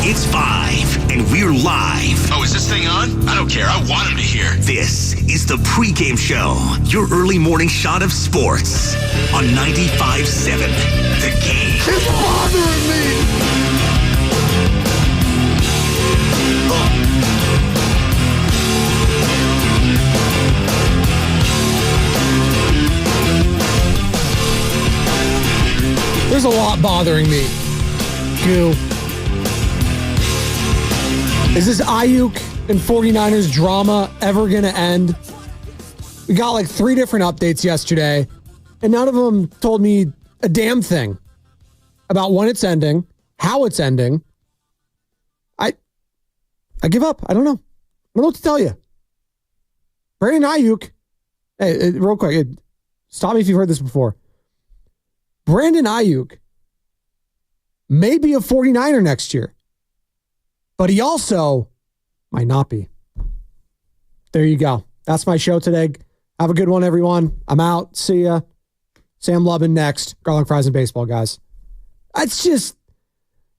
It's 5, and we're live. Oh, is this thing on? I don't care. I want him to hear. This is the Pregame Show, your early morning shot of sports on 95.7 The Game. It's bothering me. There's a lot bothering me. Goo. Is this Aiyuk and 49ers drama ever going to end? We got like 3 different updates yesterday, and none of them told me a damn thing about when it's ending, how it's ending. I give up. I don't know. I don't know what to tell you. Brandon Aiyuk. Hey, real quick. Stop me if you've heard this before. Brandon Aiyuk may be a 49er next year, but he also might not be. There you go. That's my show today. Have a good one, everyone. I'm out. See ya. Sam Lubin next. Garlic fries and baseball, guys. It's just,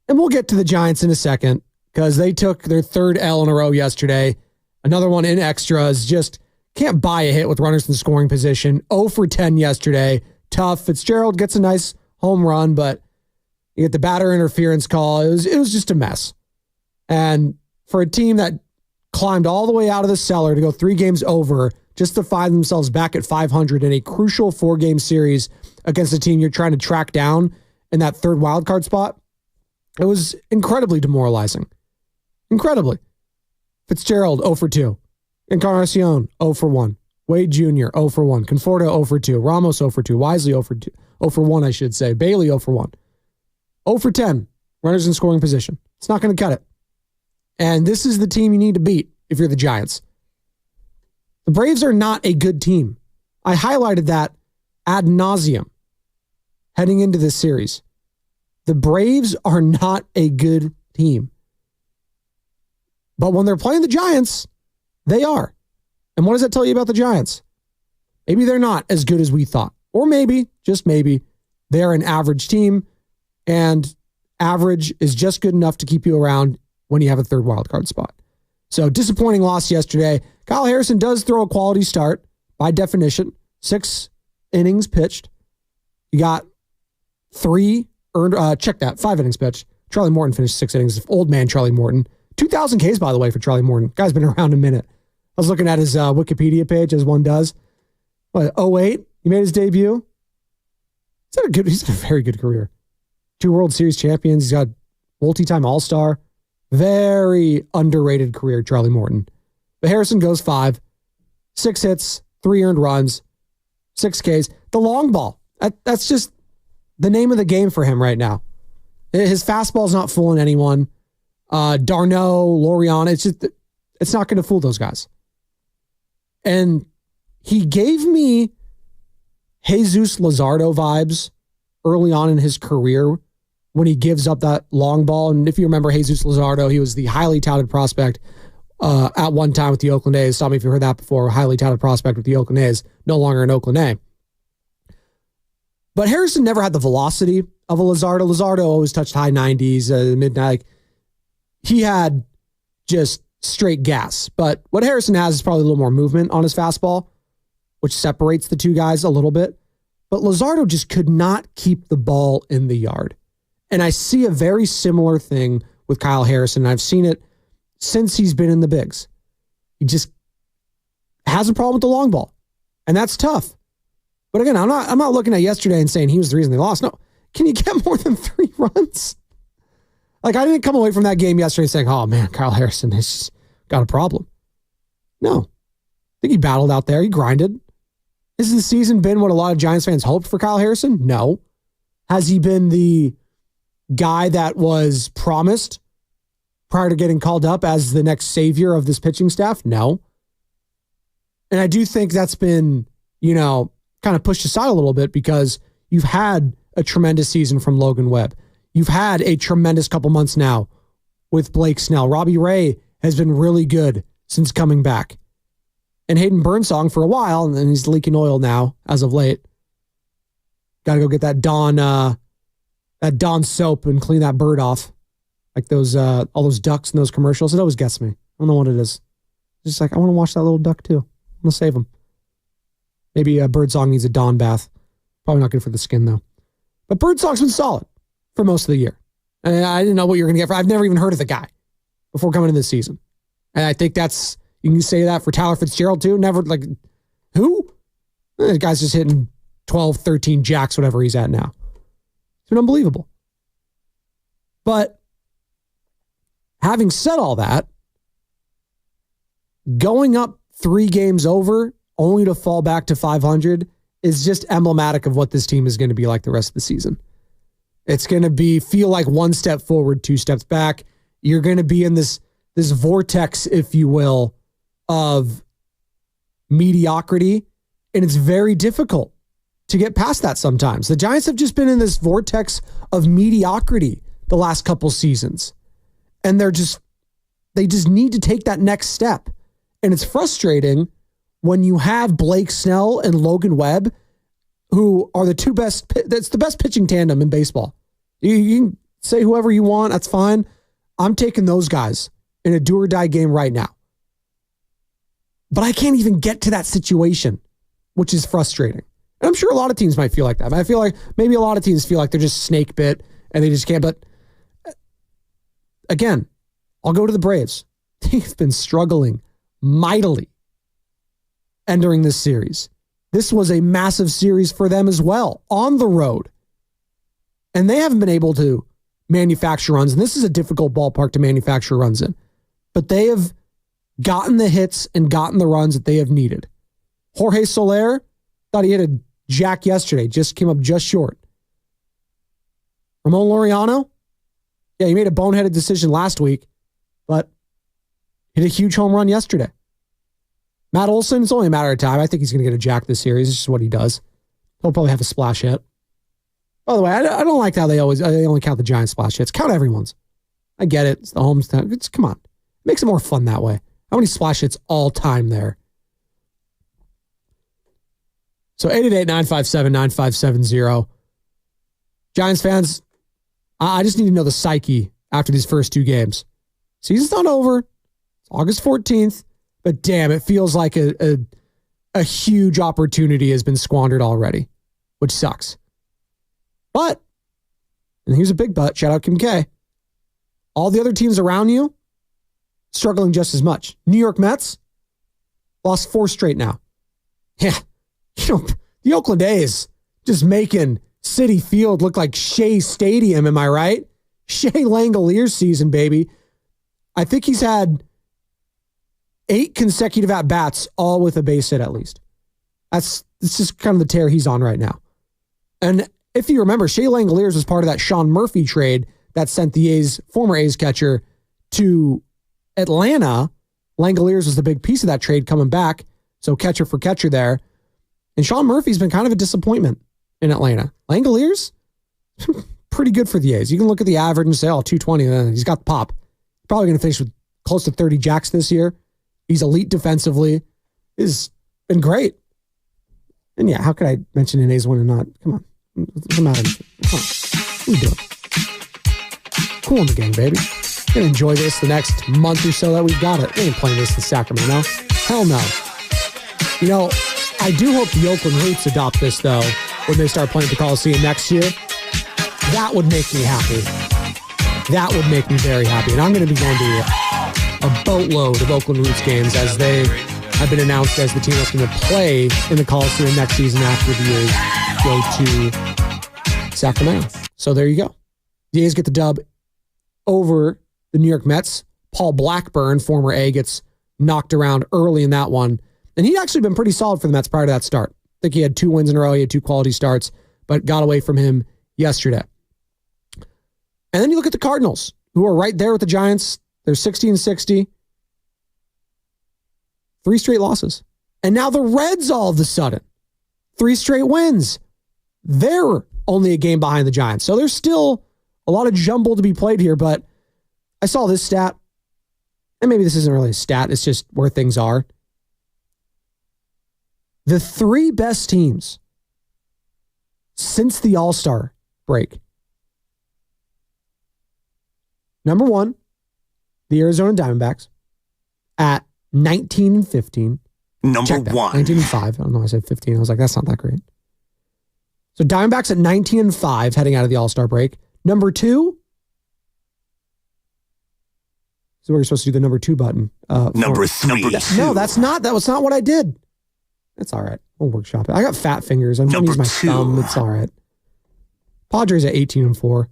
and we'll get to the Giants in a second because they took their 3rd L in a row yesterday. Another one in extras. Just can't buy a hit with runners in scoring position. 0 for 10 yesterday. Tough. Fitzgerald gets a nice home run, but you get the batter interference call. It was just a mess. And for a team that climbed all the way out of the cellar to go 3 games over just to find themselves back at 500 in a crucial 4-game series against a team you're trying to track down in that 3rd wildcard spot, it was incredibly demoralizing. Incredibly. Fitzgerald, 0 for 2. Encarnacion, 0 for 1. Wade Jr., 0 for 1. Conforto, 0 for 2. Ramos, 0 for 2. Wisely, 0 for 2. 0 for 1, I should say. Bailey, 0 for 1. 0 for 10. Runners in scoring position. It's not going to cut it. And this is the team you need to beat if you're the Giants. The Braves are not a good team. I highlighted that ad nauseum heading into this series. The Braves are not a good team. But when they're playing the Giants, they are. And what does that tell you about the Giants? Maybe they're not as good as we thought. Or maybe, just maybe, they're an average team, and average is just good enough to keep you around when you have a 3rd wildcard spot. So disappointing loss yesterday. Kyle Harrison does throw a quality start by definition. 6 innings pitched. You got 3 earned, check that, 5 innings pitched. Charlie Morton finished 6 innings. Old man Charlie Morton. 2,000 Ks, by the way, for Charlie Morton. Guy's been around a minute. I was looking at his Wikipedia page, as one does. What, 08? He made his debut. He's had a very good career. 2 World Series champions. He's got multi-time All-Star. Very underrated career, Charlie Morton. But Harrison goes 5. 6 hits, 3 earned runs, 6 Ks. The long ball. That's just the name of the game for him right now. His fastball's not fooling anyone. Darno, Lorian, it's not going to fool those guys. And he gave me Jesus Luzardo vibes early on in his career when he gives up that long ball. And if you remember Jesus Luzardo, he was the highly touted prospect at one time with the Oakland A's. Stop me if you heard that before. Highly touted prospect with the Oakland A's, no longer an Oakland A. But Harrison never had the velocity of a Luzardo. Luzardo always touched high 90s, mid-90s. He had just straight gas. But what Harrison has is probably a little more movement on his fastball, which separates the two guys a little bit. But Luzardo just could not keep the ball in the yard. And I see a very similar thing with Kyle Harrison. I've seen it since he's been in the bigs. He just has a problem with the long ball. And that's tough. But again, I'm not looking at yesterday and saying he was the reason they lost. No. Can you get more than 3 runs? Like, I didn't come away from that game yesterday saying, oh man, Kyle Harrison has got a problem. No. I think he battled out there. He grinded. Has the season been what a lot of Giants fans hoped for Kyle Harrison? No. Has he been the guy that was promised prior to getting called up as the next savior of this pitching staff? No. And I do think that's been, kind of pushed aside a little bit because you've had a tremendous season from Logan Webb. You've had a tremendous couple months now with Blake Snell. Robbie Ray has been really good since coming back. And Hayden Burnsong for a while, and then he's leaking oil now as of late. Got to go get that Dawn soap and clean that bird off. Like those, all those ducks in those commercials. It always gets me. I don't know what it is. It's just like, I want to watch that little duck too. I'm going to save him. Maybe Birdsong needs a dawn bath. Probably not good for the skin though. But Birdsong's been solid for most of the year. And I didn't know what you were going to get for. I've never even heard of the guy before coming into this season. And I think you can say that for Tyler Fitzgerald too. Never, like, who? The guy's just hitting 12, 13 jacks, whatever he's at now. It's been unbelievable. But having said all that, going up 3 games over only to fall back to 500 is just emblematic of what this team is going to be like the rest of the season. It's going to feel like 1 step forward, 2 steps back. You're going to be in this vortex, if you will, of mediocrity. And it's very difficult to get past that sometimes. The Giants have just been in this vortex of mediocrity the last couple seasons. And they just need to take that next step. And it's frustrating when you have Blake Snell and Logan Webb, who are the 2 best, that's the best pitching tandem in baseball. You can say whoever you want, that's fine. I'm taking those guys in a do or die game right now. But I can't even get to that situation, which is frustrating. And I'm sure a lot of teams might feel like that. I feel like maybe a lot of teams feel like they're just snake bit and they just can't. But again, I'll go to the Braves. They've been struggling mightily entering this series. This was a massive series for them as well, on the road. And they haven't been able to manufacture runs. And this is a difficult ballpark to manufacture runs in. But they have gotten the hits and gotten the runs that they have needed. Jorge Soler thought he hit a jack yesterday, just came up just short. Ramon Laureano, yeah, he made a boneheaded decision last week, but hit a huge home run yesterday. Matt Olson, it's only a matter of time. I think he's going to get a jack this series. It's just what he does. He'll probably have a splash hit. By the way, I don't like how they only count the Giants splash hits. Count everyone's. I get it. It's the hometown. Come on. It makes it more fun that way. How many splash hits all time there? So 888-957-9570. Giants fans, I just need to know the psyche after these first 2 games. Season's not over. It's August 14th. But damn, it feels like a huge opportunity has been squandered already, which sucks. But, and here's a big but, shout out Kim K. All the other teams around you struggling just as much. New York Mets lost 4 straight now. Yeah, the Oakland A's just making Citi Field look like Shea Stadium, am I right? Shea Langoliers season, baby. I think he's had 8 consecutive at-bats, all with a base hit at least. It's just kind of the tear he's on right now. And if you remember, Shea Langoliers was part of that Sean Murphy trade that sent the former A's catcher to Atlanta. Langoliers was the big piece of that trade coming back. So catcher for catcher there. And Sean Murphy's been kind of a disappointment in Atlanta. Langoliers, pretty good for the A's. You can look at the average and say, 220, he's got the pop. Probably going to finish with close to 30 jacks this year. He's elite defensively. He's been great. And yeah, how could I mention an A's win and not? Come on. What's the matter? Come on. What are you doing? Cool in the gang, baby. Gonna enjoy this the next month or so that we've got it. We ain't playing this in Sacramento. Hell no. You know, I do hope the Oakland Roots adopt this, though, when they start playing at the Coliseum next year. That would make me happy. That would make me very happy. And I'm going to be going to a boatload of Oakland Roots games as they have been announced as the team that's going to play in the Coliseum next season after the A's go to Sacramento. So there you go. The A's get the dub over the New York Mets. Paul Blackburn, former A, gets knocked around early in that one. And he'd actually been pretty solid for the Mets prior to that start. I think he had 2 wins in a row. He had 2 quality starts, but got away from him yesterday. And then you look at the Cardinals, who are right there with the Giants. They're 60-60. 3 straight losses. And now the Reds all of a sudden, 3 straight wins. They're only a game behind the Giants. So there's still a lot of jumble to be played here, but I saw this stat, and maybe this isn't really a stat, it's just where things are. The 3 best teams since the All-Star break. Number 1, the Arizona Diamondbacks at 19-15. Number 1. 19-5. I don't know why I said 15. I was like, that's not that great. So Diamondbacks at 19-5 heading out of the All-Star break. Number 2. So we're supposed to do the number 2 button. Number 3. No, that's not. That was not what I did. It's all right. We'll workshop it. I got fat fingers. I'm going to use my thumb. It's all right. Padres at 18-4.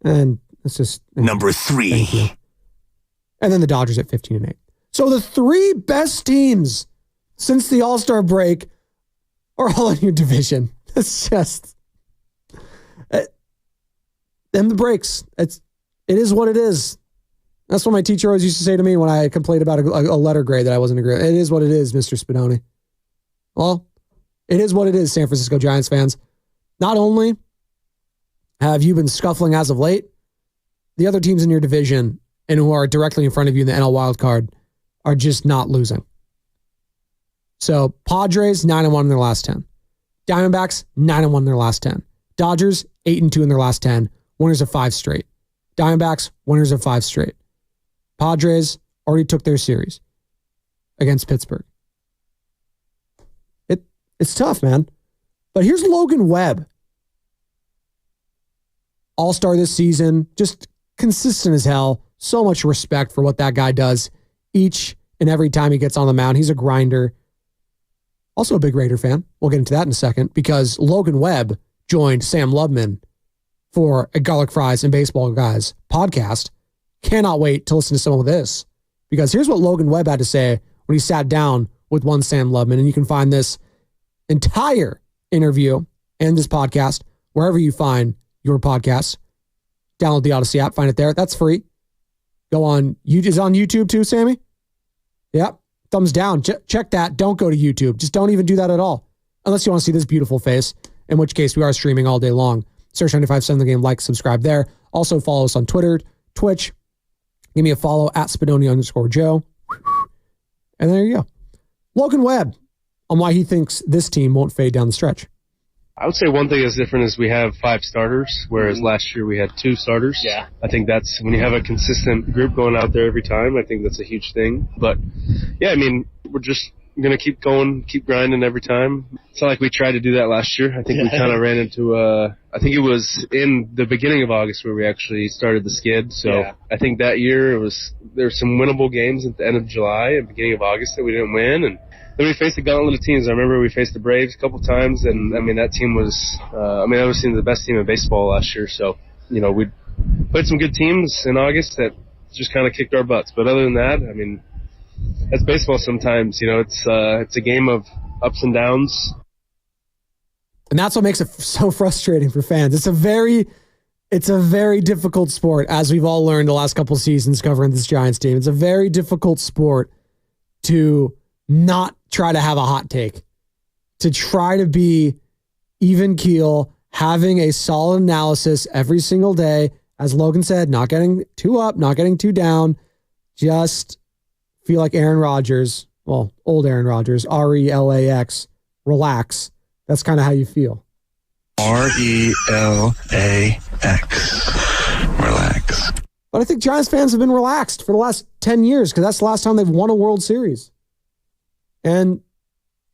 And it's just... Number 3. Thank you. And then the Dodgers at 15-8. So the 3 best teams since the All-Star break are all in your division. It's just... Them the breaks. It is what it is. That's what my teacher always used to say to me when I complained about a letter grade that I wasn't agreeing. It is what it is, Mr. Spadoni. Well, it is what it is, San Francisco Giants fans. Not only have you been scuffling as of late, the other teams in your division and who are directly in front of you in the NL wildcard are just not losing. So Padres, 9-1 in their last 10. Diamondbacks, 9-1 in their last 10. Dodgers, 8-2 in their last 10. Winners of 5 straight. Diamondbacks, winners of 5 straight. Padres already took their series against Pittsburgh. It's tough, man. But here's Logan Webb. All-star this season, just consistent as hell. So much respect for what that guy does each and every time he gets on the mound. He's a grinder. Also a big Raider fan. We'll get into that in a second because Logan Webb joined Sam Lubman for a Garlic Fries and Baseball Guys podcast. Cannot wait to listen to some of this because here's what Logan Webb had to say when he sat down with one Sam Lubman. And you can find this entire interview and this podcast wherever you find your podcasts. Download the Odyssey app, find it there. That's free. Go on. Is it on YouTube too, Sammy? Yep. Thumbs down. Check that. Don't go to YouTube. Just don't even do that at all. Unless you want to see this beautiful face, in which case we are streaming all day long. Search 95.7 The Game, like, subscribe there. Also follow us on Twitter, Twitch. Give me a follow at Spadoni_Joe. And there you go. Logan Webb on why he thinks this team won't fade down the stretch. I would say one thing that's different is we have 5 starters, whereas last year we had 2 starters. Yeah. I think that's when you have a consistent group going out there every time, I think that's a huge thing. But, yeah, I mean, we're just going to keep going, keep grinding every time. It's not like we tried to do that last year. I think we kind of ran into I think it was in the beginning of August where we actually started the skid. So I think that year there were some winnable games at the end of July and beginning of August that we didn't win. And then we faced a gauntlet of teams. I remember we faced the Braves a couple times, and I mean that team was, I was seeing the best team in baseball last year. So, we played some good teams in August that just kind of kicked our butts. But other than that, I mean, that's baseball sometimes. It's a game of ups and downs. And that's what makes it so frustrating for fans. It's a very difficult sport, as we've all learned the last couple seasons covering this Giants team. It's a very difficult sport to not try to have a hot take, to try to be even keel, having a solid analysis every single day. As Logan said, not getting too up, not getting too down. Just feel like Aaron Rodgers, well, old Aaron Rodgers, RELAX, relax. That's kind of how you feel. RELAX, relax. But I think Giants fans have been relaxed for the last 10 years because that's the last time they've won a World Series. And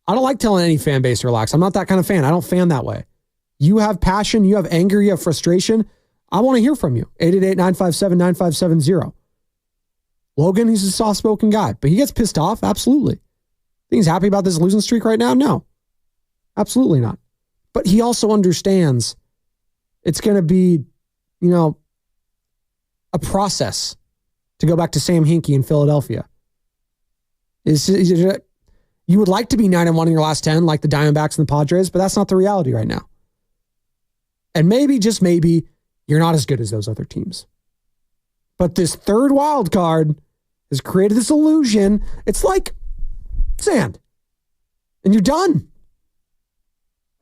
I don't like telling any fan base to relax. I'm not that kind of fan. I don't fan that way. You have passion, you have anger, you have frustration. I want to hear from you. 888-957-9570. Logan, he's a soft-spoken guy, but he gets pissed off. Absolutely. Think he's happy about this losing streak right now? No. Absolutely not. But he also understands it's going to be, a process to go back to Sam Hinkie in Philadelphia. You would like to be 9-1 in your last 10 like the Diamondbacks and the Padres, but that's not the reality right now. And maybe, just maybe, you're not as good as those other teams. But this third wild card has created this illusion. It's like sand. And you're done.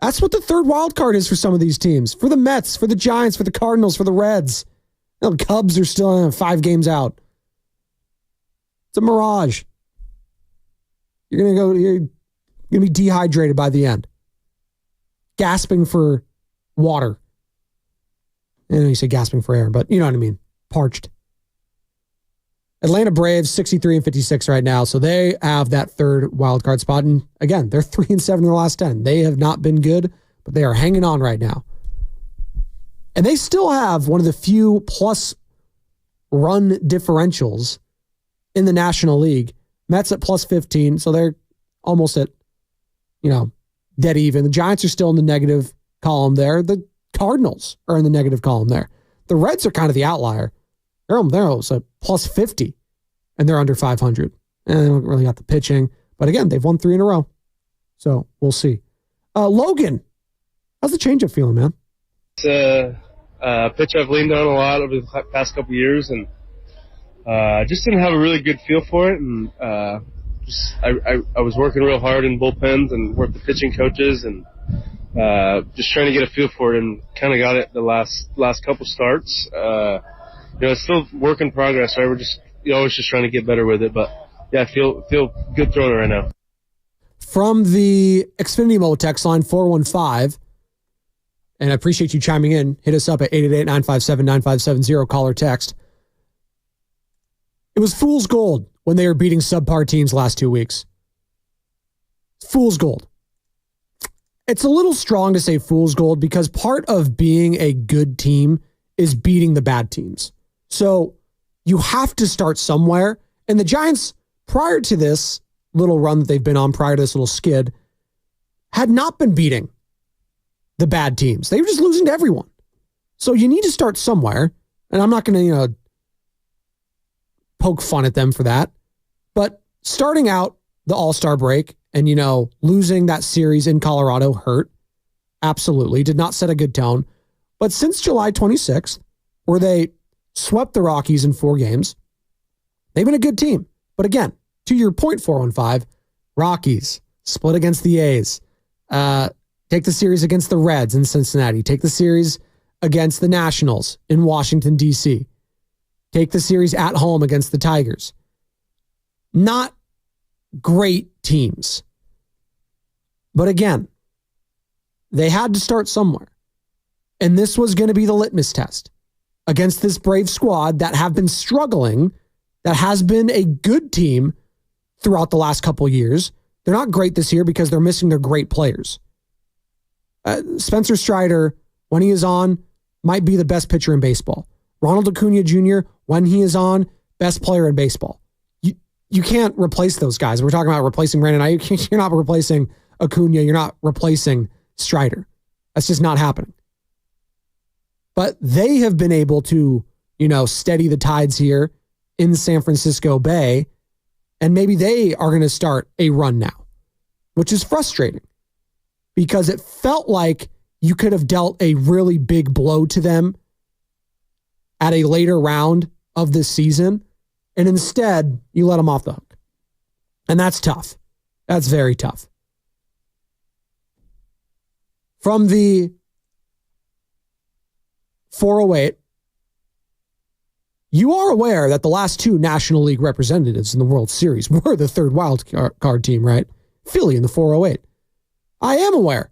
That's what the third wild card is for some of these teams. For the Mets, for the Giants, for the Cardinals, for the Reds. The Cubs are still 5 games out. It's a mirage. You're going to be dehydrated by the end. Gasping for water. I know you say gasping for air, but you know what I mean. Parched. Atlanta Braves 63-56 right now, so they have that third wild card spot. And again, they're 3-7 in the last 10. They have not been good, but they are hanging on right now. And they still have one of the few plus run differentials in the National League. Mets at plus 15, so they're almost at, dead even. The Giants are still in the negative column there. The Cardinals are in the negative column there. The Reds are kind of the outlier. They're a plus 50, and they're under 500. And they don't really got the pitching. But again, they've won 3 in a row. So we'll see. Logan, how's the changeup feeling, man? It's a pitch I've leaned on a lot over the past couple of years, and just didn't have a really good feel for it. And I was working real hard in bullpens and worked with pitching coaches, and just trying to get a feel for it, and kind of got it the last couple starts. It's still work in progress, right? You're always just trying to get better with it, but yeah, I feel good throwing it right now. From the Xfinity Mobile text line 415, and I appreciate you chiming in. Hit us up at 888-957-9570, call or text. It was fool's gold when they were beating subpar teams last 2 weeks. Fool's gold. It's a little strong to say fool's gold because part of being a good team is beating the bad teams. So you have to start somewhere. And the Giants, prior to this little run that they've been on, prior to this little skid, had not been beating the bad teams. They were just losing to everyone. So you need to start somewhere. And I'm not going to, poke fun at them for that. But starting out the All-Star break and, losing that series in Colorado hurt. Absolutely. Did not set a good tone. But since July 26th, where they swept the Rockies in 4 games, they've been a good team. But again, to your point, 415, Rockies split against the A's. Take the series against the Reds in Cincinnati. Take the series against the Nationals in Washington, D.C. Take the series at home against the Tigers. Not great teams. But again, they had to start somewhere. And this was going to be the litmus test against this Brave squad that have been struggling, that has been a good team throughout the last couple of years. They're not great this year because they're missing their great players. Spencer Strider, when he is on, might be the best pitcher in baseball. Ronald Acuna Jr., when he is on, best player in baseball. You can't replace those guys. We're talking about replacing Brandon Aiyuk. You're not replacing Acuna. You're not replacing Strider. That's just not happening. But they have been able to, steady the tides here in San Francisco Bay, and maybe they are going to start a run now, which is frustrating because it felt like you could have dealt a really big blow to them at a later round of this season, and instead you let them off the hook. And that's tough. That's very tough. From the 408, you are aware that the last 2 National League representatives in the World Series were the third wild card team, right? Philly in the 408. I am aware.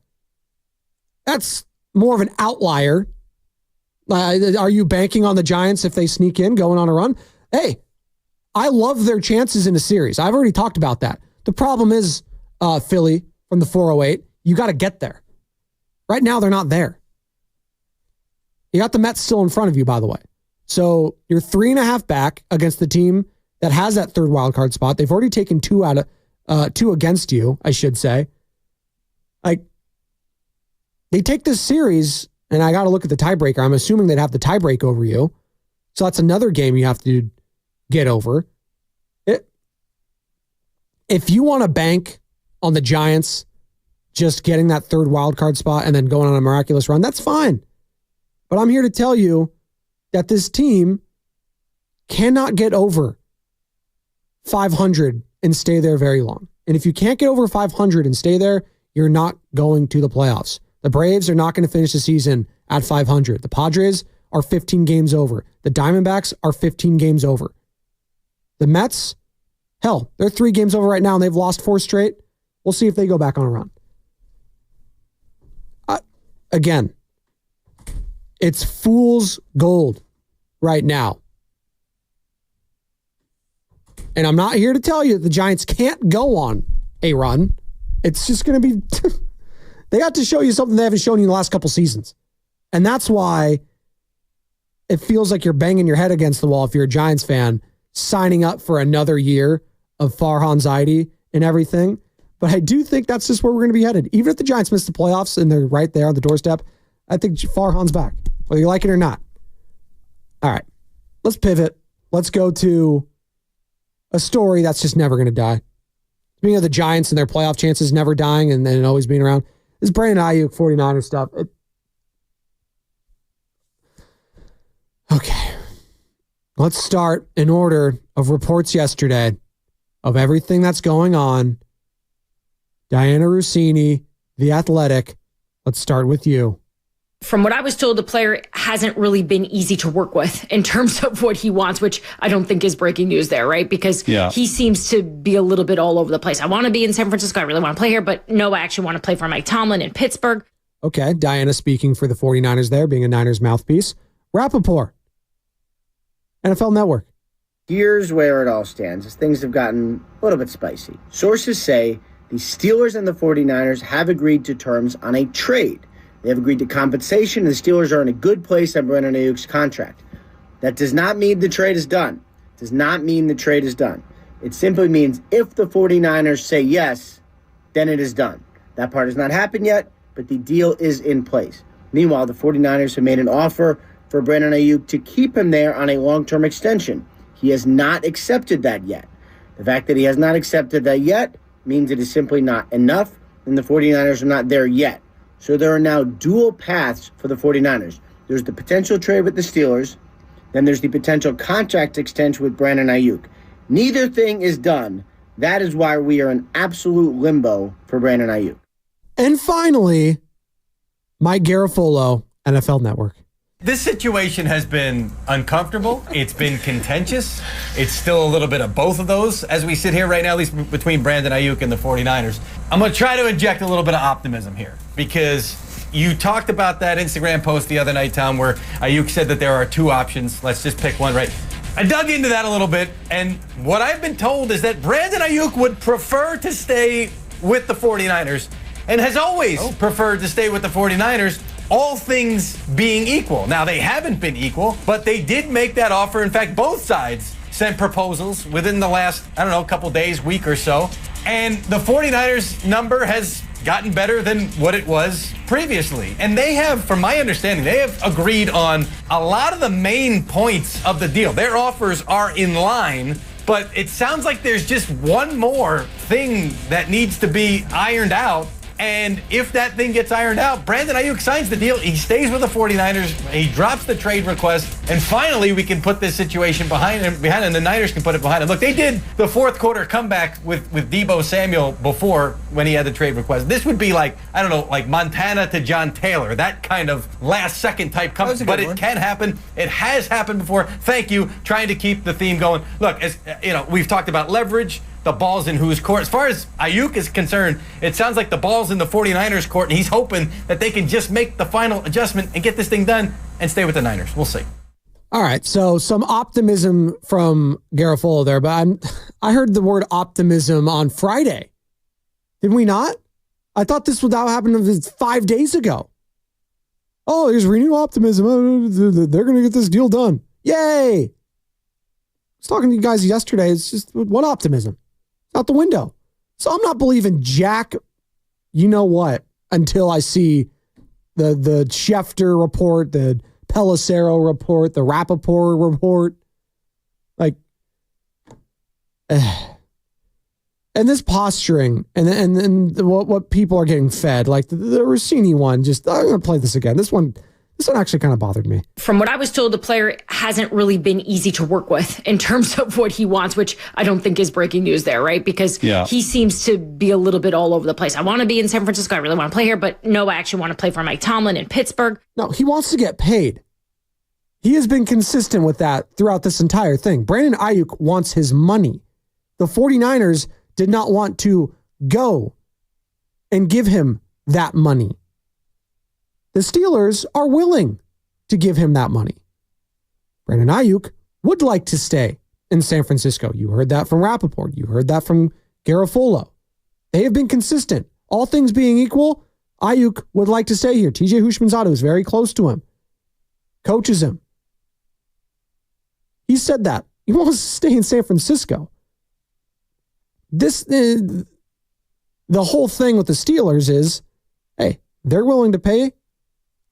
That's more of an outlier. Are you banking on the Giants if they sneak in, going on a run? Hey, I love their chances in a series. I've already talked about that. The problem is, Philly from the 408, you got to get there. Right now, they're not there. You got the Mets still in front of you, by the way. So you're 3.5 back against the team that has that third wild card spot. They've already taken 2 against you, I should say. They take this series, and I got to look at the tiebreaker. I'm assuming they'd have the tiebreak over you. So that's another game you have to get over. If you want to bank on the Giants just getting that third wild card spot and then going on a miraculous run, that's fine. But I'm here to tell you that this team cannot get over 500 and stay there very long. And if you can't get over 500 and stay there, you're not going to the playoffs. The Braves are not going to finish the season at 500. The Padres are 15 games over. The Diamondbacks are 15 games over. The Mets, hell, they're 3 games over right now, and they've lost 4 straight. We'll see if they go back on a run. Again, it's fool's gold right now. And I'm not here to tell you that the Giants can't go on a run. It's just going to be, they got to show you something they haven't shown you in the last couple seasons. And that's why it feels like you're banging your head against the wall if you're a Giants fan, signing up for another year of Farhan Zaidi and everything. But I do think that's just where we're going to be headed. Even if the Giants miss the playoffs and they're right there on the doorstep, I think Farhan's back, whether you like it or not. All right, let's pivot. Let's go to a story that's just never going to die. Speaking of the Giants and their playoff chances never dying and then always being around, this Brandon Aiyuk 49er stuff. Okay. Let's start in order of reports yesterday of everything that's going on. Diana Rossini, The Athletic. Let's start with you. From what I was told, the player hasn't really been easy to work with in terms of what he wants, which I don't think is breaking news there, right? Because he seems to be a little bit all over the place. I want to be in San Francisco. I really want to play here, but no, I actually want to play for Mike Tomlin in Pittsburgh. Okay, Diana speaking for the 49ers there, being a Niners mouthpiece. Rappaport, NFL Network. Here's where it all stands, as things have gotten a little bit spicy. Sources say the Steelers and the 49ers have agreed to terms on a trade. They have agreed to compensation, and the Steelers are in a good place on Brandon Aiyuk's contract. That does not mean the trade is done. Does not mean the trade is done. It simply means if the 49ers say yes, then it is done. That part has not happened yet, but the deal is in place. Meanwhile, the 49ers have made an offer for Brandon Aiyuk to keep him there on a long-term extension. He has not accepted that yet. The fact that he has not accepted that yet means it is simply not enough, and the 49ers are not there yet. So there are now dual paths for the 49ers. There's the potential trade with the Steelers, then there's the potential contract extension with Brandon Aiyuk. Neither thing is done. That is why we are in absolute limbo for Brandon Aiyuk. And finally, Mike Garafolo, NFL Network. This situation has been uncomfortable. It's been contentious. It's still a little bit of both of those as we sit here right now, at least between Brandon Aiyuk and the 49ers. I'm going to try to inject a little bit of optimism here because you talked about that Instagram post the other night, Tom, where Aiyuk said that there are two options. Let's just pick one, right? I dug into that a little bit, and what I've been told is that Brandon Aiyuk would prefer to stay with the 49ers and has always preferred to stay with the 49ers, all things being equal. Now, they haven't been equal, but they did make that offer. In fact, both sides sent proposals within the last, couple days, week or so. And the 49ers number has gotten better than what it was previously. And they have, from my understanding, they have agreed on a lot of the main points of the deal. Their offers are in line, but it sounds like there's just one more thing that needs to be ironed out. And if that thing gets ironed out, Brandon Aiyuk signs the deal. He stays with the 49ers. He drops the trade request. And finally, we can put this situation behind him, and the Niners can put it behind him. Look, they did the fourth quarter comeback with Deebo Samuel before when he had the trade request. This would be like Montana to John Taylor, that kind of last-second type comeback. But it can happen. It has happened before. Thank you. Trying to keep the theme going. Look, as we've talked about leverage. The ball's in whose court. As far as Aiyuk is concerned, it sounds like the ball's in the 49ers court, and he's hoping that they can just make the final adjustment and get this thing done and stay with the Niners. We'll see. All right, so some optimism from Garafolo there, but I heard the word optimism on Friday. Did we not? I thought this would happen 5 days ago. Oh, there's renewed optimism. They're going to get this deal done. Yay! I was talking to you guys yesterday. It's just, what optimism? Out the window. So I'm not believing jack, you know what, until I see the Schefter report, the Pelissero report, the Rappaport report. And this posturing and what people are getting fed, like the Rossini one, I'm going to play this again. This one actually kind of bothered me. From what I was told, the player hasn't really been easy to work with in terms of what he wants, which I don't think is breaking news there, right? Because he seems to be a little bit all over the place. I want to be in San Francisco. I really want to play here, but no, I actually want to play for Mike Tomlin in Pittsburgh. No, he wants to get paid. He has been consistent with that throughout this entire thing. Brandon Aiyuk wants his money. The 49ers did not want to go and give him that money. The Steelers are willing to give him that money. Brandon Aiyuk would like to stay in San Francisco. You heard that from Rappaport. You heard that from Garofolo. They have been consistent. All things being equal, Aiyuk would like to stay here. TJ Houshmandzadeh is very close to him. Coaches him. He said that. He wants to stay in San Francisco. The whole thing with the Steelers is, hey, they're willing to pay.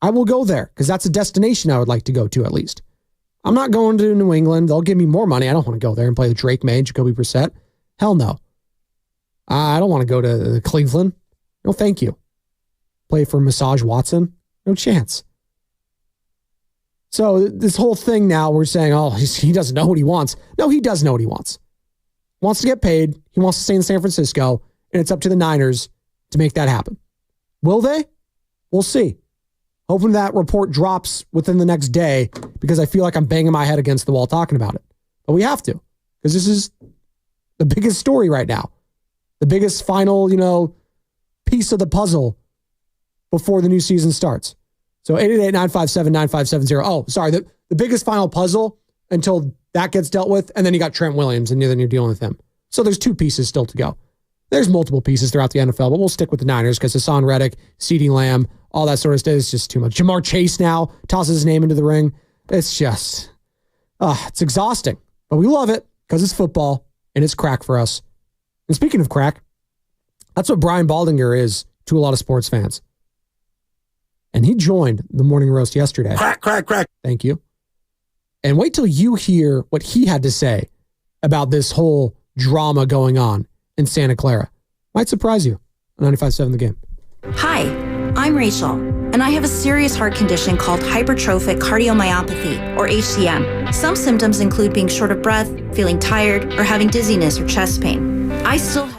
I will go there because that's a destination I would like to go to at least. I'm not going to New England. They'll give me more money. I don't want to go there and play the Drake May and Jacoby Brissett. Hell no. I don't want to go to Cleveland. No, thank you. Play for Massage Watson? No chance. So this whole thing now, we're saying, oh, he doesn't know what he wants. No, he does know what he wants. He wants to get paid. He wants to stay in San Francisco, and it's up to the Niners to make that happen. Will they? We'll see. Hoping that report drops within the next day because I feel like I'm banging my head against the wall talking about it. But we have to because this is the biggest story right now. The biggest final, piece of the puzzle before the new season starts. So 888-957-9570. Oh, sorry. The biggest final puzzle until that gets dealt with. And then you got Trent Williams and then you're dealing with him. So there's 2 pieces still to go. There's multiple pieces throughout the NFL, but we'll stick with the Niners because Hassan Reddick, CeeDee Lamb, all that sort of stuff is just too much. Jamar Chase now tosses his name into the ring. It's just, it's exhausting. But we love it because it's football and it's crack for us. And speaking of crack, that's what Brian Baldinger is to a lot of sports fans. And he joined the morning roast yesterday. Crack, crack, crack. Thank you. And wait till you hear what he had to say about this whole drama going on in Santa Clara. Might surprise you. 95.7 The Game. Hi, I'm Rachel, and I have a serious heart condition called hypertrophic cardiomyopathy, or HCM. Some symptoms include being short of breath, feeling tired, or having dizziness or chest pain. I still had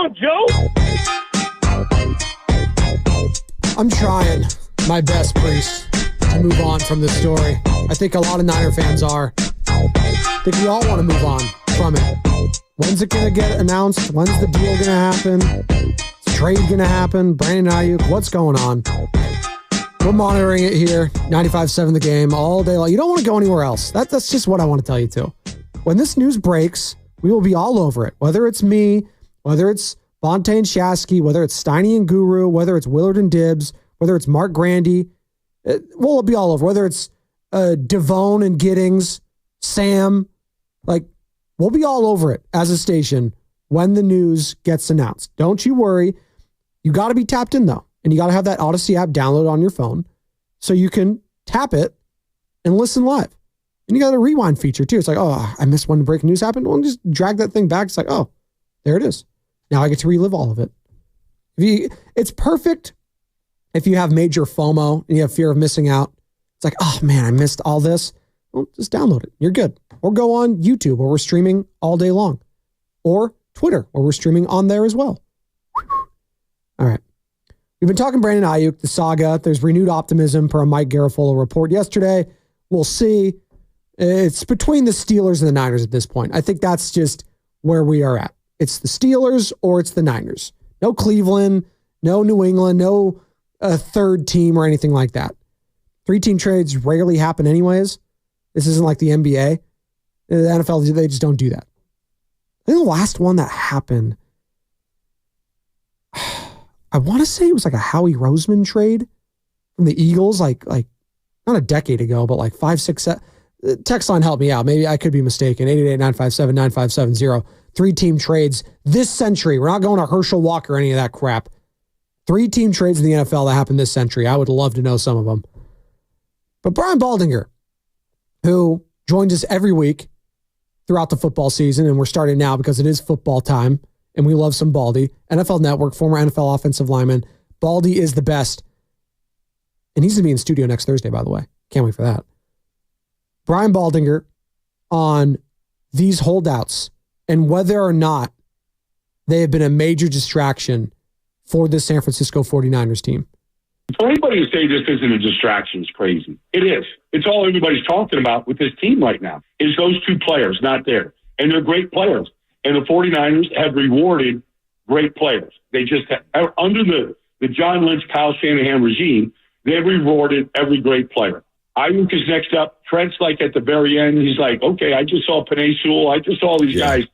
on, Joe. I'm trying my best, Priest, to move on from this story. I think a lot of Niner fans are. I think we all want to move on from it. When's it going to get announced? When's the deal going to happen? Is trade going to happen? Brandon Aiyuk, what's going on? We're monitoring it here. 95.7 The Game all day long. You don't want to go anywhere else. That's just what I want to tell you too. When this news breaks, we will be all over it. Whether it's me, whether it's Bonte and Shasky, whether it's Steiny and Guru, whether it's Willard and Dibbs, whether it's Mark Grandy, we'll be all over. Whether it's Devone and Giddings, Sam, we'll be all over it as a station when the news gets announced. Don't you worry. You got to be tapped in though. And you got to have that Odyssey app downloaded on your phone so you can tap it and listen live. And you got a rewind feature too. It's like, oh, I missed when the breaking news happened. Well, just drag that thing back. It's like, oh, there it is. Now I get to relive all of it. It's perfect if you have major FOMO and you have fear of missing out. It's like, oh man, I missed all this. Well, just download it. You're good. Or go on YouTube where we're streaming all day long. Or Twitter where we're streaming on there as well. All right. We've been talking Brandon Aiyuk, the saga. There's renewed optimism per a Mike Garafolo report yesterday. We'll see. It's between the Steelers and the Niners at this point. I think that's just where we are at. It's the Steelers or it's the Niners. No Cleveland, no New England, no third team or anything like that. 3-team trades rarely happen anyways. This isn't like the NBA. The NFL, they just don't do that. I think the last one that happened, I want to say it was like a Howie Roseman trade from the Eagles, like not a decade ago, but like 5, 6, 7. Text line help me out. Maybe I could be mistaken. 888-957-9570. 3-team trades this century. We're not going to Herschel Walker or any of that crap. 3-team trades in the NFL that happened this century. I would love to know some of them. But Brian Baldinger, who joins us every week throughout the football season, and we're starting now because it is football time, and we love some Baldy. NFL Network, former NFL offensive lineman. Baldy is the best. And he's going to be in studio next Thursday, by the way. Can't wait for that. Brian Baldinger on these holdouts and whether or not they have been a major distraction for the San Francisco 49ers team. For anybody to say this isn't a distraction is crazy. It is. It's all everybody's talking about with this team right now is those two players not there. And they're great players. And the 49ers have rewarded great players. They just have, under the John Lynch, Kyle Shanahan regime, they've rewarded every great player. Aiyuk is next up. Trent's like at the very end. He's like, okay, I just saw Penei Sewell. I just saw all these guys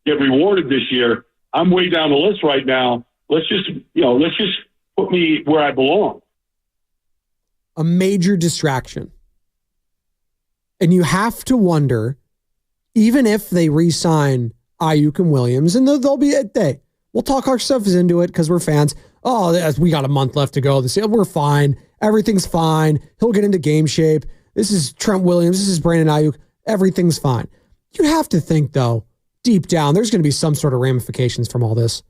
get rewarded this year. I'm way down the list right now. Let's just put me where I belong. A major distraction. And you have to wonder, even if they re-sign Aiyuk and Williams, and there'll be a day. We'll talk ourselves into it because we're fans. Oh, we got a month left to go. We're fine. Everything's fine. He'll get into game shape. This is Trent Williams. This is Brandon Aiyuk. Everything's fine. You have to think, though, deep down, there's going to be some sort of ramifications from all this,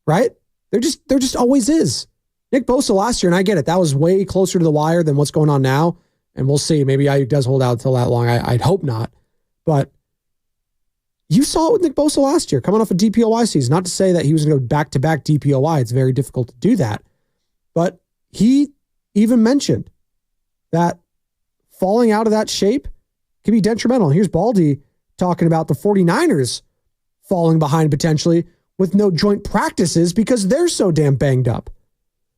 right? There just always is. Nick Bosa last year, and I get it, that was way closer to the wire than what's going on now. And we'll see. Maybe Aiyuk does hold out until that long. I'd hope not. But you saw it with Nick Bosa last year, coming off a DPOY season. Not to say that he was going to go back-to-back DPOY. It's very difficult to do that. But he even mentioned that falling out of that shape can be detrimental. Here's Baldy talking about the 49ers falling behind potentially with no joint practices because they're so damn banged up.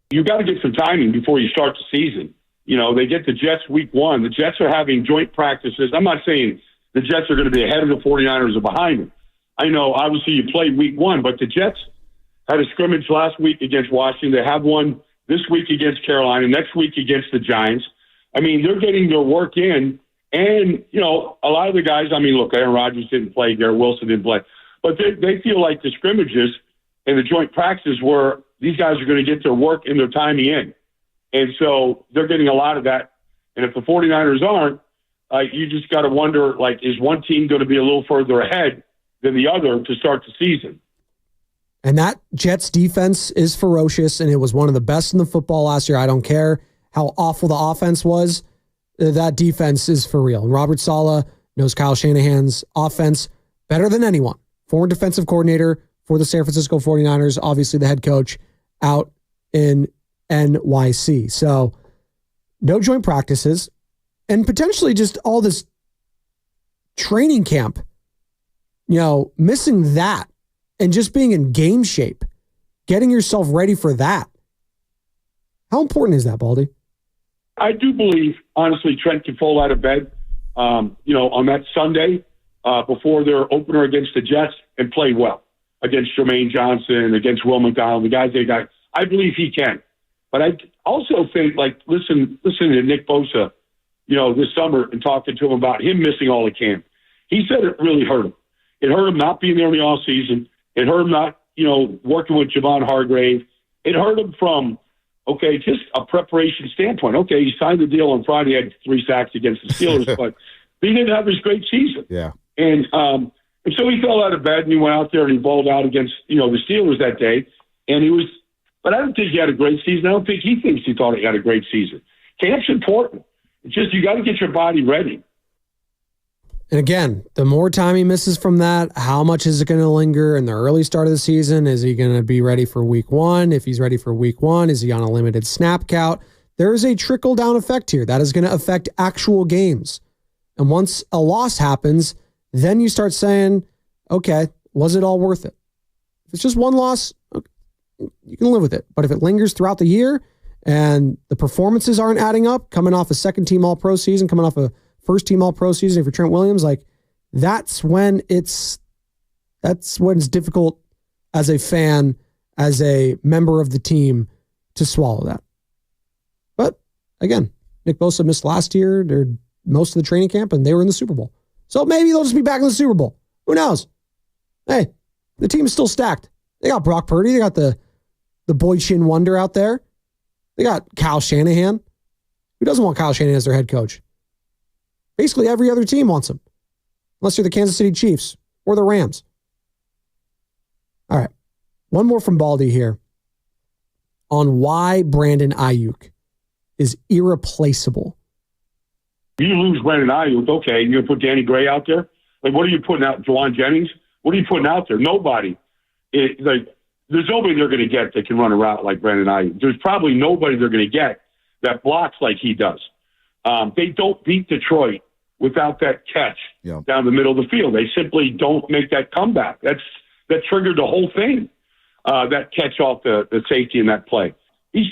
You got to get some timing before you start the season. You know, they get the Jets week 1. The Jets are having joint practices. I'm not saying the Jets are going to be ahead of the 49ers or behind them. I know, obviously, you played week 1, but the Jets had a scrimmage last week against Washington. They have one this week against Carolina, next week against the Giants. I mean, they're getting their work in. And, you know, a lot of the guys, I mean, look, Aaron Rodgers didn't play, Garrett Wilson didn't play. But they feel like the scrimmages and the joint practices where these guys are going to get their work and their timing in. And so they're getting a lot of that. And if the 49ers aren't, you just got to wonder, like, is one team going to be a little further ahead than the other to start the season? And that Jets defense is ferocious, and it was one of the best in the football last year. I don't care how awful the offense was. That defense is for real. And Robert Saleh knows Kyle Shanahan's offense better than anyone. Former defensive coordinator for the San Francisco 49ers, obviously the head coach out in NYC. So no joint practices and potentially just all this training camp, missing that and just being in game shape, getting yourself ready for that. How important is that, Baldy? I do believe, honestly, Trent can fall out of bed, on that Sunday before their opener against the Jets and play well against Jermaine Johnson, against Will McDonald, the guys they got. I believe he can. But I also think, listen to Nick Bosa, this summer and talking to him about him missing all the camp. He said it really hurt him. It hurt him not being there in the offseason. It hurt him not, working with Javon Hargrave. It hurt him from, just a preparation standpoint. Okay, he signed the deal on Friday, had 3 sacks against the Steelers, but he didn't have his great season. Yeah. And so he fell out of bed and he went out there and he balled out against, the Steelers that day. And but I don't think he had a great season. I don't think he thinks he thought he had a great season. Camp's important. It's just you got to get your body ready. And again, the more time he misses from that, how much is it going to linger in the early start of the season? Is he going to be ready for week 1? If he's ready for week 1, is he on a limited snap count? There is a trickle-down effect here. That is going to affect actual games. And once a loss happens, then you start saying, okay, was it all worth it? If it's just one loss, okay, you can live with it. But if it lingers throughout the year and the performances aren't adding up, coming off a second-team All-Pro season, coming off a first-team All-Pro season for Trent Williams, that's when it's difficult as a fan, as a member of the team, to swallow that. But again, Nick Bosa missed last year. They're most of the training camp, and they were in the Super Bowl. So maybe they'll just be back in the Super Bowl. Who knows? Hey, the team is still stacked. They got Brock Purdy. They got the boy chin wonder out there. They got Kyle Shanahan. Who doesn't want Kyle Shanahan as their head coach? Basically, every other team wants him, unless you're the Kansas City Chiefs or the Rams. All right. One more from Baldy here on why Brandon Aiyuk is irreplaceable. You lose Brandon Aiyuk, okay, you're going to put Danny Gray out there? What are you putting out? Juwan Jennings? What are you putting out there? Nobody. There's nobody they're going to get that can run a route like Brandon Aiyuk. There's probably nobody they're going to get that blocks like he does. They don't beat Detroit without that catch down the middle of the field. They simply don't make that comeback. That triggered the whole thing. That catch off the safety in that play. There's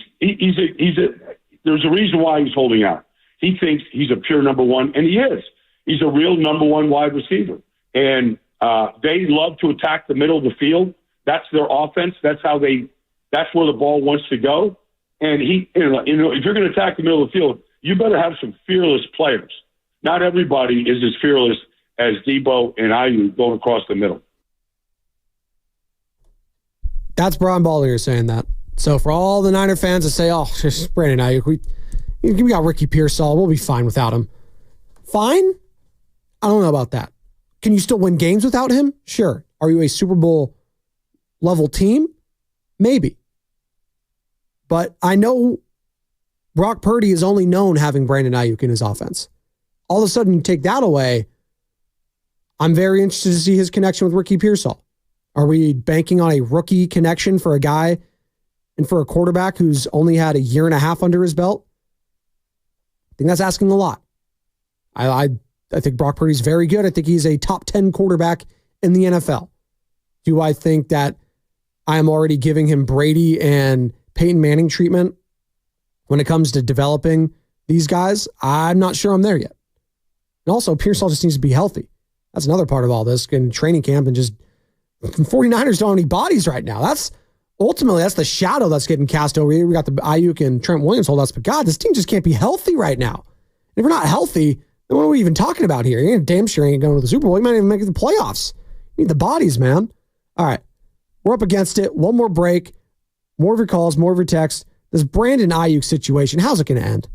a reason why he's holding out. He thinks he's a pure number one, and he is. He's a real number one wide receiver. And they love to attack the middle of the field. That's their offense. That's where the ball wants to go. And if you're going to attack the middle of the field, you better have some fearless players. Not everybody is as fearless as Debo and Aiyuk going across the middle. That's Brian Baldinger saying that. So for all the Niner fans that say, oh, just Brandon Aiyuk, we got Ricky Pearsall. We'll be fine without him. Fine? I don't know about that. Can you still win games without him? Sure. Are you a Super Bowl level team? Maybe. But I know Brock Purdy is only known having Brandon Aiyuk in his offense. All of a sudden, you take that away. I'm very interested to see his connection with Ricky Pearsall. Are we banking on a rookie connection for a guy and for a quarterback who's only had a year and a half under his belt? I think that's asking a lot. I think Brock Purdy's very good. I think he's a top 10 quarterback in the NFL. Do I think that I am already giving him Brady and Peyton Manning treatment when it comes to developing these guys? I'm not sure I'm there yet. And also, Pearsall just needs to be healthy. That's another part of all this in training camp, and just 49ers don't have any bodies right now. That's the shadow that's getting cast over here. We got the Aiyuk and Trent Williams hold us, but God, this team just can't be healthy right now. And if we're not healthy, then what are we even talking about here? You damn sure ain't going to the Super Bowl. You might even make it to the playoffs. You need the bodies, man. All right. We're up against it. One more break. More of your calls, more of your texts. This Brandon Aiyuk situation, how's it going to end?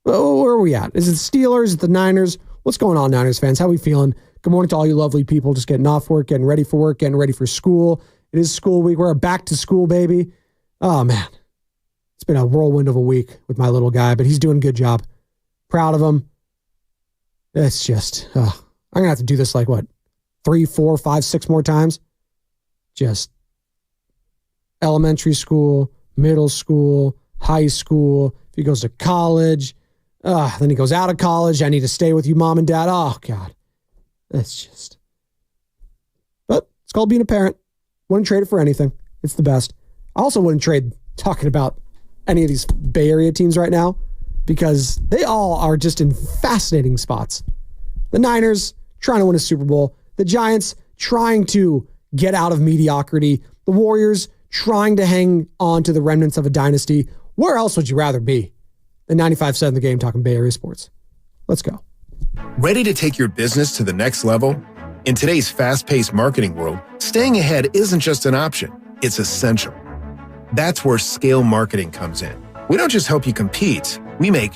Where are we at? Is it the Steelers? Is it the Niners? What's going on, Niners fans? How are we feeling? Good morning to all you lovely people just getting off work, getting ready for work, getting ready for school. It is school week. We're back to school, baby. Oh, man. It's been a whirlwind of a week with my little guy, but he's doing a good job. Proud of him. It's just, I'm going to have to do this 3, 4, 5, 6 more times. Just elementary school, middle school, high school. If he goes to college, then he goes out of college. I need to stay with you, mom and dad. Oh, God. That's just. But it's called being a parent. Wouldn't trade it for anything. It's the best. I also wouldn't trade talking about any of these Bay Area teams right now because they all are just in fascinating spots. The Niners trying to win a Super Bowl. The Giants trying to get out of mediocrity. The Warriors trying to hang on to the remnants of a dynasty. Where else would you rather be than 95.7 The Game talking Bay Area sports? Let's go. Ready to take your business to the next level? In today's fast-paced marketing world, staying ahead isn't just an option, it's essential. That's where scale marketing comes in. We don't just help you compete, we make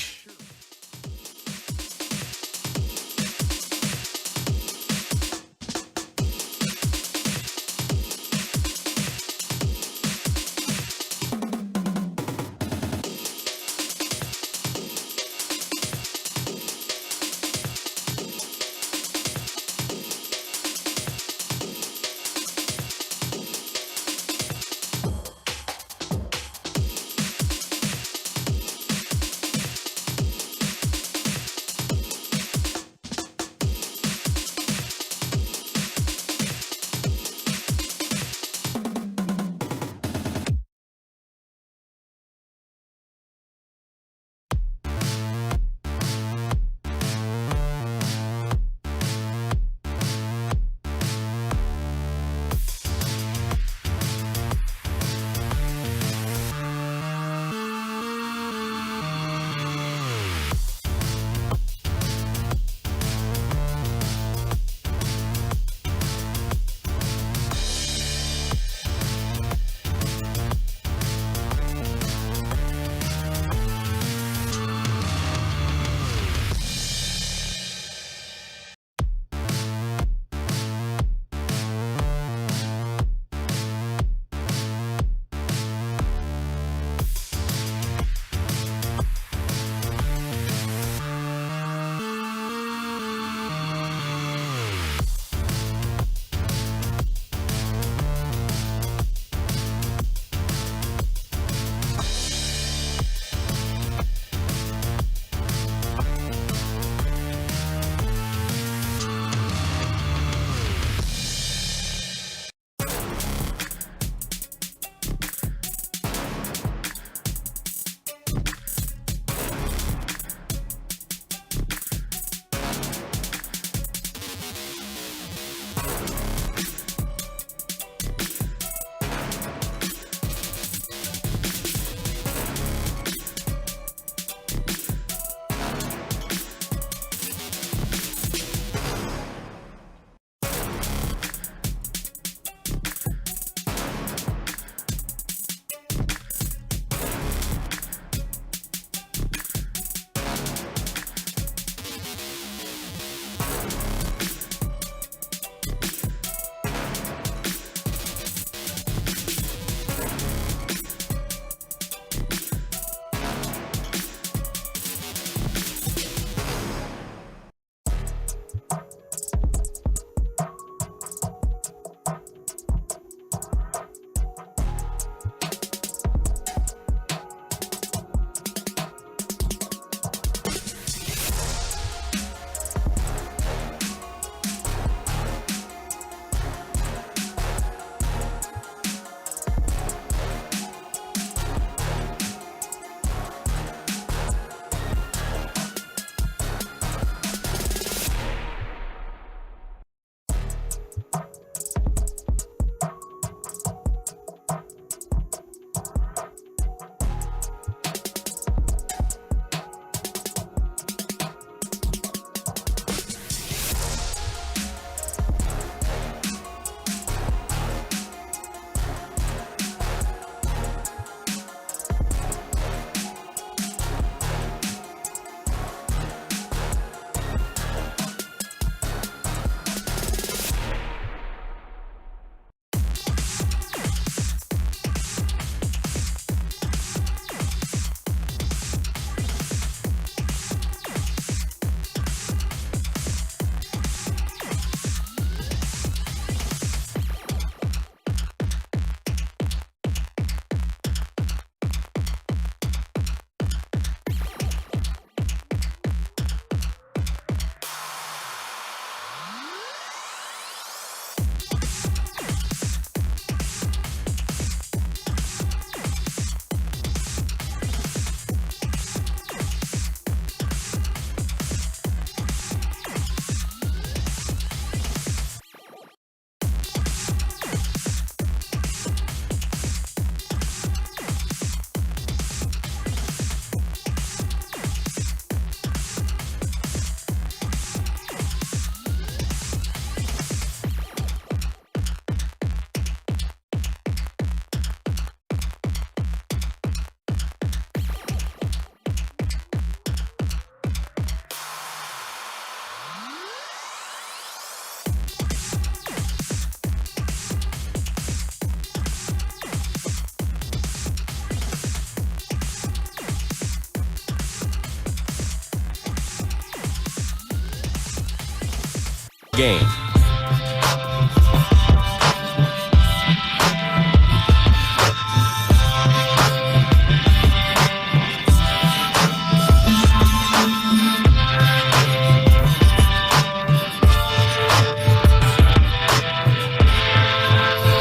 Pregame.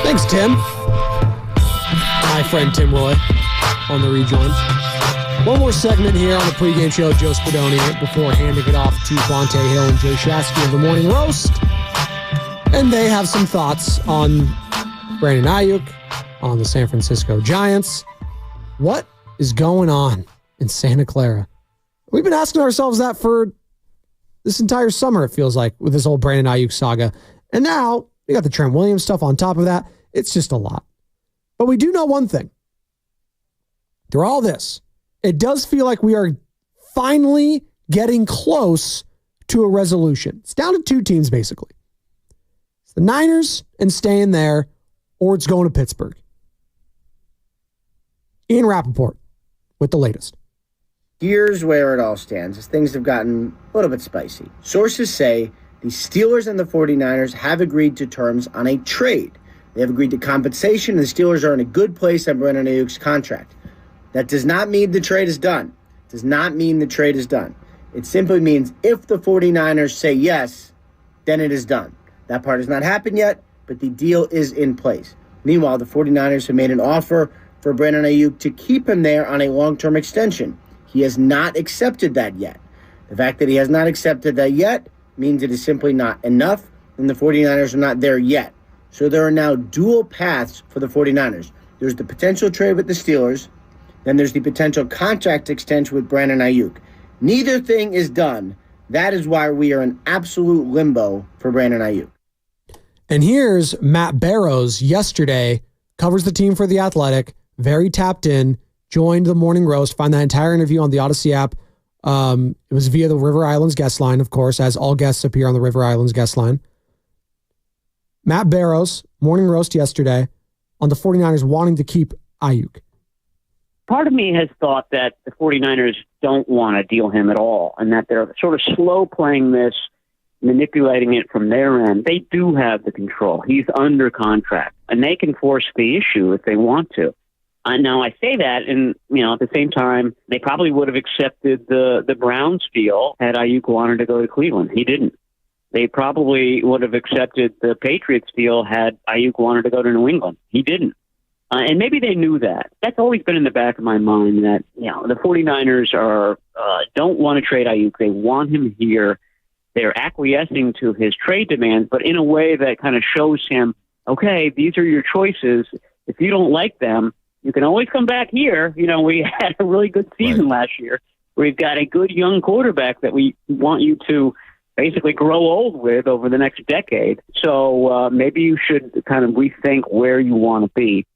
Thanks, Tim. My friend Tim Roy on the rejoin. One more segment here on the pregame show, Joe Spadoni, before handing it off to Vontae Hill and Jay Shasky of the Morning Roast. And they have some thoughts on Brandon Aiyuk, on the San Francisco Giants. What is going on in Santa Clara? We've been asking ourselves that for this entire summer, it feels like, with this whole Brandon Aiyuk saga. And now we got the Trent Williams stuff on top of that. It's just a lot. But we do know one thing. Through all this, it does feel like we are finally getting close to a resolution. It's down to two teams, basically. It's the Niners and staying there, or it's going to Pittsburgh. Ian Rappaport with the latest. Here's where it all stands, as things have gotten a little bit spicy. Sources say the Steelers and the 49ers have agreed to terms on a trade. They have agreed to compensation, and the Steelers are in a good place on Brandon Aiyuk's contract. That does not mean the trade is done. It does not mean the trade is done. It simply means if the 49ers say yes, then it is done. That part has not happened yet, but the deal is in place. Meanwhile, the 49ers have made an offer for Brandon Aiyuk to keep him there on a long-term extension. He has not accepted that yet. The fact that he has not accepted that yet means it is simply not enough, and the 49ers are not there yet. So there are now dual paths for the 49ers. There's the potential trade with the Steelers, then there's the potential contract extension with Brandon Aiyuk. Neither thing is done. That is why we are in absolute limbo for Brandon Aiyuk. And here's Matt Barrows yesterday, covers the team for The Athletic, very tapped in, joined the Morning Roast. Find that entire interview on the Odyssey app. It was via the River Islands guest line, of course, as all guests appear on the River Islands guest line. Matt Barrows, Morning Roast yesterday, on the 49ers wanting to keep Aiyuk. Part of me has thought that the 49ers don't want to deal him at all, and that they're sort of slow playing this, manipulating it from their end. They do have the control. He's under contract, and they can force the issue if they want to. Now, I say that, and at the same time, they probably would have accepted the Browns deal had Aiyuk wanted to go to Cleveland. He didn't. They probably would have accepted the Patriots deal had Aiyuk wanted to go to New England. He didn't. And maybe they knew that. That's always been in the back of my mind that, the 49ers don't want to trade Aiyuk. They want him here. They're acquiescing to his trade demands, but in a way that kind of shows him, okay, these are your choices. If you don't like them, you can always come back here. We had a really good season last year. We've got a good young quarterback that we want you to basically grow old with over the next decade. So maybe you should kind of rethink where you want to be.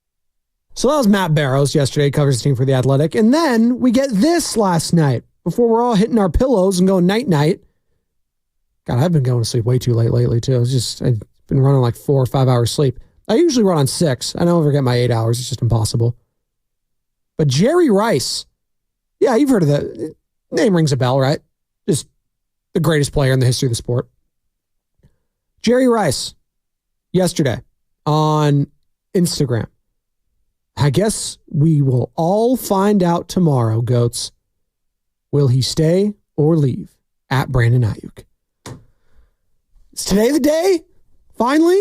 So that was Matt Barrows yesterday, covers the team for The Athletic. And then we get this last night, before we're all hitting our pillows and going night-night. God, I've been going to sleep way too late lately, too. I've been running like 4 or 5 hours sleep. I usually run on 6. I don't ever get my 8 hours. It's just impossible. But Jerry Rice, yeah, you've heard of that. Name rings a bell, right? Just the greatest player in the history of the sport. Jerry Rice, yesterday on Instagram. I guess we will all find out tomorrow, Goats. Will he stay or leave at Brandon Aiyuk? Is today the day? Finally?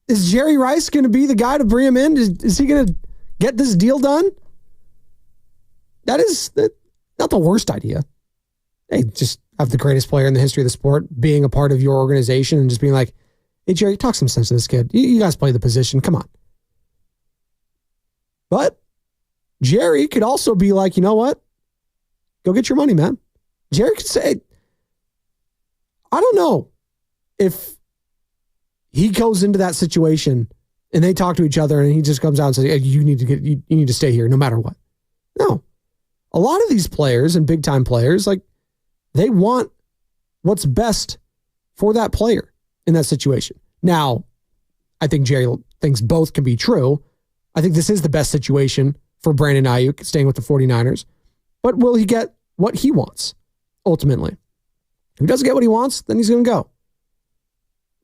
Is Jerry Rice going to be the guy to bring him in? Is he going to get this deal done? That is not the worst idea. Hey, just have the greatest player in the history of the sport being a part of your organization and just being like, hey, Jerry, talk some sense to this kid. You guys play the position. Come on. But Jerry could also be like, you know what? Go get your money, man. Jerry could say, I don't know if he goes into that situation and they talk to each other and he just comes out and says, hey, you need to stay here no matter what. No. A lot of these players and big time players, like, they want what's best for that player in that situation. Now, I think Jerry thinks both can be true. I think this is the best situation for Brandon Aiyuk staying with the 49ers. But will he get what he wants, ultimately? If he doesn't get what he wants, then he's going to go.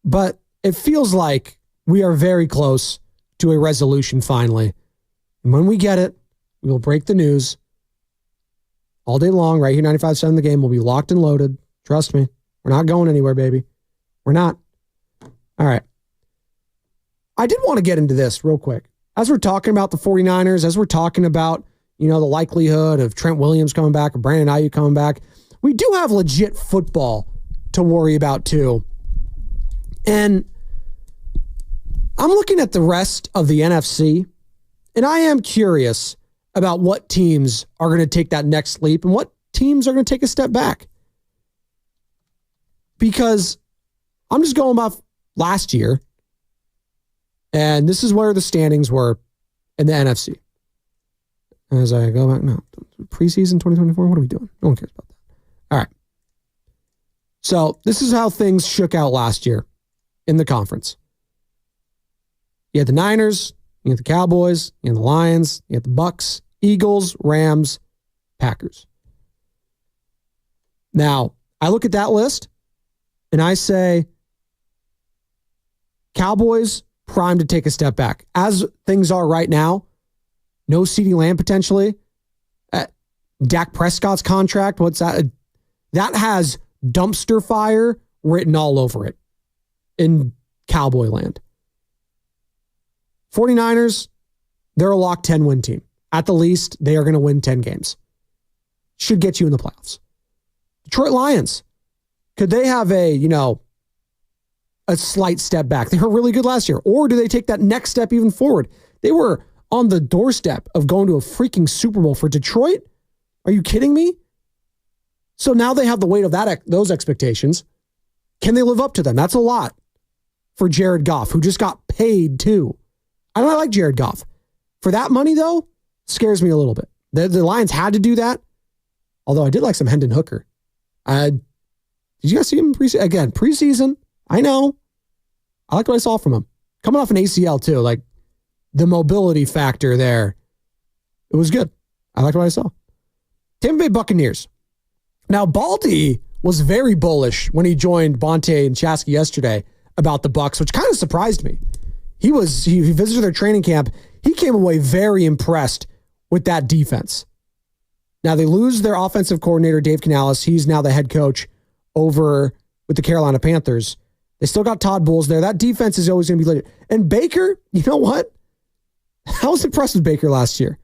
But it feels like we are very close to a resolution finally. And when we get it, we will break the news all day long right here, 95.7 The Game. We'll be locked and loaded. Trust me. We're not going anywhere, baby. We're not. All right. I did want to get into this real quick. As we're talking about the 49ers, as we're talking about, the likelihood of Trent Williams coming back or Brandon Aiyuk coming back, we do have legit football to worry about too. And I'm looking at the rest of the NFC, and I am curious about what teams are going to take that next leap and what teams are going to take a step back. Because I'm just going by last year, and this is where the standings were in the NFC. As I go back, preseason 2024, what are we doing? No one cares about that. All right. So this is how things shook out last year in the conference. You had the Niners, you had the Cowboys, you had the Lions, you had the Bucks, Eagles, Rams, Packers. Now, I look at that list and I say, Cowboys primed to take a step back. As things are right now, no CeeDee Lamb potentially. Dak Prescott's contract, what's that? That has dumpster fire written all over it in Cowboy land. 49ers, they're a lock 10 win team. At the least, they are going to win 10 games. Should get you in the playoffs. Detroit Lions, could they have a slight step back? They were really good last year. Or do they take that next step even forward? They were on the doorstep of going to a freaking Super Bowl for Detroit. Are you kidding me? So now they have the weight of those expectations. Can they live up to them? That's a lot for Jared Goff, who just got paid too. I don't like Jared Goff. For that money, though, scares me a little bit. The Lions had to do that. Although I did like some Hendon Hooker. Did you guys see him preseason? Again, preseason. I know. I like what I saw from him. Coming off an ACL, too. Like, the mobility factor there. It was good. I liked what I saw. Tampa Bay Buccaneers. Now, Baldy was very bullish when he joined Bonte and Chasky yesterday about the Bucs, which kind of surprised me. He visited their training camp. He came away very impressed with that defense. Now, they lose their offensive coordinator, Dave Canales. He's now the head coach over with the Carolina Panthers. They still got Todd Bowles there. That defense is always going to be lit. And Baker, you know what? I was impressed with Baker last year.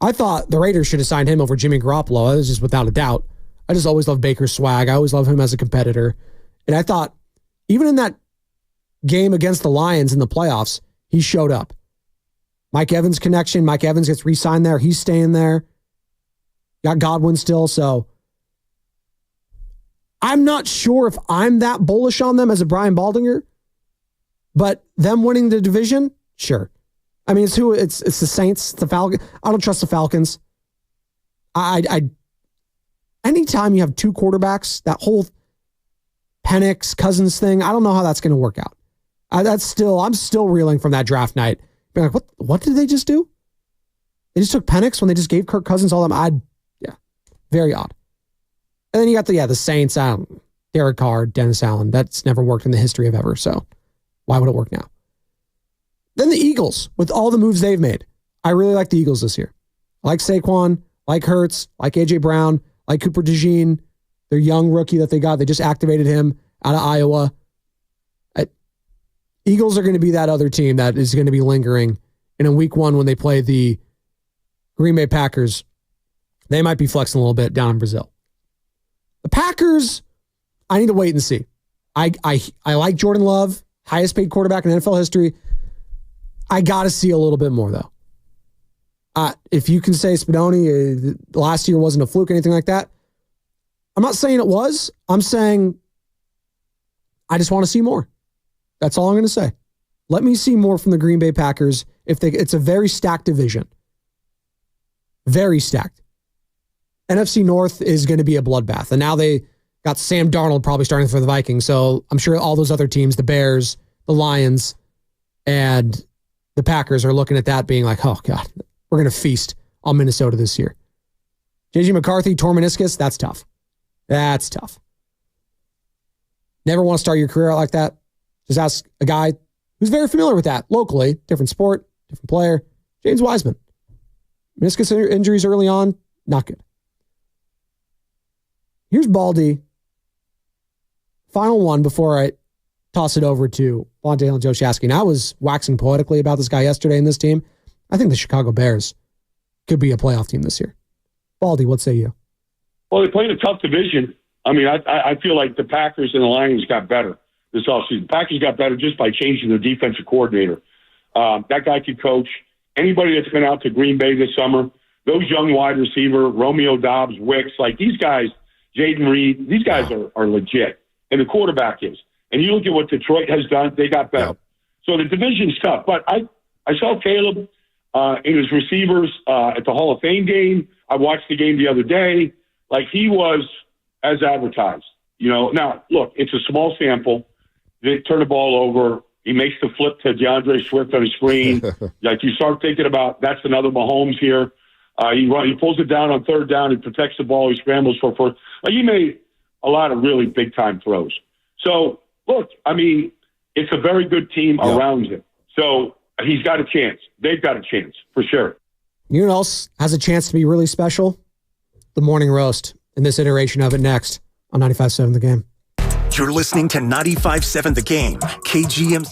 I thought the Raiders should have signed him over Jimmy Garoppolo. That was just without a doubt. I just always love Baker's swag. I always love him as a competitor. And I thought, even in that game against the Lions in the playoffs, he showed up. Mike Evans connection. Mike Evans gets re-signed there. He's staying there. Got Godwin still. So I'm not sure if I'm that bullish on them as a Brian Baldinger, but them winning the division, sure. I mean, it's the Saints, the Falcons. I don't trust the Falcons. Anytime you have two quarterbacks, that whole Penix Cousins thing, I don't know how that's going to work out. I'm still reeling from that draft night. Being like, what did they just do? They just took Penix when they just gave Kirk Cousins all them. Very odd. And then you got the Saints. Derek Carr, Dennis Allen. That's never worked in the history of ever. So why would it work now? Then the Eagles, with all the moves they've made. I really like the Eagles this year. I like Saquon, like Hurts, like A.J. Brown, like Cooper DeJean, their young rookie that they got. They just activated him out of Iowa. Eagles are going to be that other team that is going to be lingering. And in week one, when they play the Green Bay Packers, they might be flexing a little bit down in Brazil. The Packers, I need to wait and see. I like Jordan Love, highest paid quarterback in NFL history. I got to see a little bit more, though. If you can say Spadoni last year wasn't a fluke, anything like that, I'm not saying it was. I'm saying I just want to see more. That's all I'm going to say. Let me see more from the Green Bay Packers. It's a very stacked division. Very stacked. NFC North is going to be a bloodbath. And now they got Sam Darnold probably starting for the Vikings. So I'm sure all those other teams, the Bears, the Lions, and the Packers are looking at that being like, oh, God, we're going to feast on Minnesota this year. J.J. McCarthy, torn meniscus, that's tough. That's tough. Never want to start your career out like that. Just ask a guy who's very familiar with that locally, different sport, different player, James Wiseman. Meniscus injuries early on, not good. Here's Baldy. Final one before I toss it over to Vontae and Joe Shasky. And I was waxing poetically about this guy yesterday in this team. I think the Chicago Bears could be a playoff team this year. Baldy, what say you? Well, they played a tough division. I mean, I feel like the Packers and the Lions got better this offseason. The Packers got better just by changing their defensive coordinator. That guy could coach. Anybody that's been out to Green Bay this summer, those young wide receiver, Romeo Doubs, Wicks, like these guys, Jaden Reed, these guys are legit. And the quarterback is. And you look at what Detroit has done, they got better. Yep. So the division's tough. But I saw Caleb in his receivers at the Hall of Fame game. I watched the game the other day. Like, he was as advertised. You know, now, look, it's a small sample. They turn the ball over. He makes the flip to DeAndre Swift on his screen. Like, you start thinking about, that's another Mahomes here. He pulls it down on third down and protects the ball. He scrambles for first. Like, he made a lot of really big-time throws. So, look, I mean, it's a very good team around him. So he's got a chance. They've got a chance, for sure. You know what else has a chance to be really special? The Morning Roast, and this iteration of it next on 95.7 The Game. You're listening to 95.7 The Game, KGMZ.